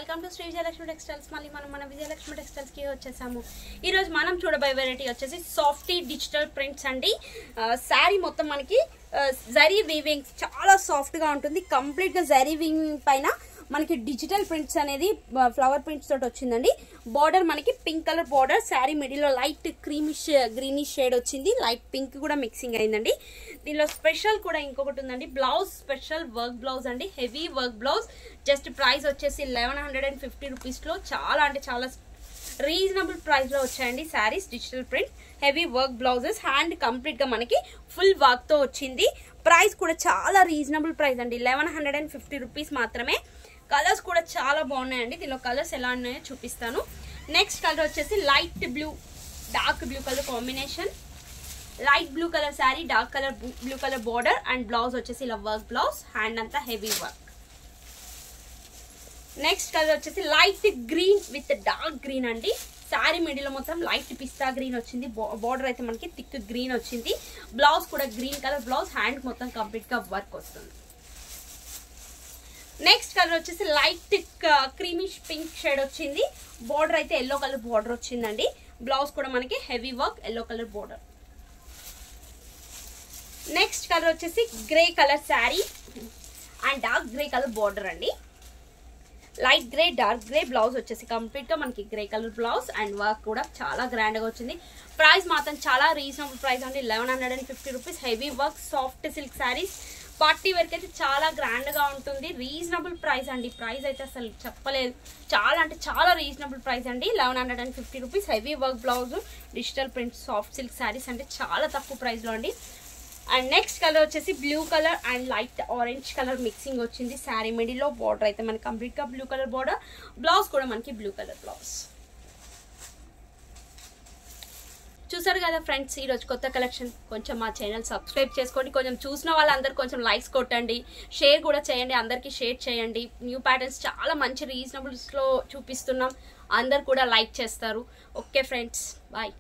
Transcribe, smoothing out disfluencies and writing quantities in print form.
Welcome to Shri Vijayalakshmi textiles. మళ్ళీ మన Vijayalakshmi textiles కి వచ్చేసాము. ఈ రోజు మనం చూడబోయే వెరైటీ వచ్చేసి సాఫ్టీ డిజిటల్ ప్రింట్స్ అండి. శారీ మొత్తం మనకి జరీ వీవింగ్ చాలా సాఫ్ట్ గా ఉంటుంది. కంప్లీట్ గా జరీ వీవింగ్ పైన మనకి డిజిటల్ ప్రింట్స్ అనేది ఫ్లవర్ ప్రింట్స్ తోటి వచ్చిందండి. బార్డర్ మనకి pink colour border, sari middle లో లైట్ క్రీమిష్ గ్రీనిష్ షేడ్ వచ్చింది. లైట్ పింక్ కూడా మిక్సింగ్ అయిందండి. దీనిలో స్పెషల్ కూడా ఇంకొకటి ఉందండి. బ్లౌజ్ స్పెషల్ వర్క్ బ్లౌజ్ అండి, heavy work blouse. Just price వచ్చేసి 1150 రూపీస్ లో చాలా అంటే చాలా రీజనబుల్ ప్రైస్ లో వచ్చాయండి saris. Digital print heavy work blouses, hand complete గా మనకి ఫుల్ వర్క్ తో వచ్చింది. ప్రైస్ కూడా చాలా రీజనబుల్ ప్రైస్ అండి, 1150 రూపీస్ మాత్రమే. కలర్స్ కూడా చాలా బాగున్నాయండి. దీనిలో కలర్స్ ఎలా ఉన్నాయో చూపిస్తాను. నెక్స్ట్ కలర్ వచ్చేసి light blue dark blue colour combination. Light blue colour sari, dark colour blue colour border and blouse వచ్చేసి ఇలా వర్క్ బ్లౌజ్, హ్యాండ్ అంతా హెవీ వర్క్. నెక్స్ట్ కలర్ వచ్చేసి light green with dark green అండి. Sari middle మొత్తం light పిస్తా green వచ్చింది. Border అయితే మనకి thick green వచ్చింది. బ్లౌజ్ కూడా గ్రీన్ కలర్ బ్లౌజ్, హ్యాండ్ మొత్తం కంప్లీట్ గా వర్క్ వస్తుంది. నెక్స్ట్ కలర్ వచ్చేసి లైట్ క్రీమిష్ పింక్ షేడ్ వచ్చింది. బార్డర్ అయితే ఎల్లో కలర్ బార్డర్ వచ్చిందండి. బ్లౌజ్ కూడా మనకి heavy work, yellow colour border. Next colour వచ్చేసి grey colour sari and dark grey colour border అండి. Light grey dark grey, blouse వచ్చేసి కంప్లీట్ గా మనకి grey colour blouse and work కూడా చాలా గ్రాండ్ గా వచ్చింది. ప్రైస్ మాత్రం చాలా రీజనబుల్ ప్రైస్ అండి, 1150 rupees. Heavy work soft silk saris, party wear అయితే చాలా గ్రాండ్ గా ఉంటుంది. రీజనబుల్ ప్రైస్ అండి, ప్రైస్ అయితే అసలు చెప్పలేదు. చాలా అంటే చాలా రీజనబుల్ ప్రైస్ అండి, 1150 rupees. Heavy work blouse, digital print soft silk saris అంటే చాలా తక్కువ ప్రైస్ లో అండి. అండ్ నెక్స్ట్ కలర్ వచ్చేసి blue colour and light orange colour mixing వచ్చింది. శారీ మిడిల్ లో బార్డర్ అయితే మనకి కంప్లీట్ గా బ్లూ కలర్ బార్డర్, బ్లౌజ్ కూడా మనకి బ్లూ కలర్ బ్లౌజ్. చూసారు కదా ఫ్రెండ్స్, ఈరోజు కొత్త కలెక్షన్. కొంచెం మా ఛానల్ సబ్స్క్రైబ్ చేసుకోండి. కొంచెం చూసిన వాళ్ళందరూ కొంచెం లైక్స్ కొట్టండి, షేర్ కూడా చేయండి, అందరికీ షేర్ చేయండి. న్యూ ప్యాటర్న్స్ చాలా మంచి రీజనబుల్స్లో చూపిస్తున్నాం, అందరు కూడా లైక్ చేస్తారు. Okay friends, bye.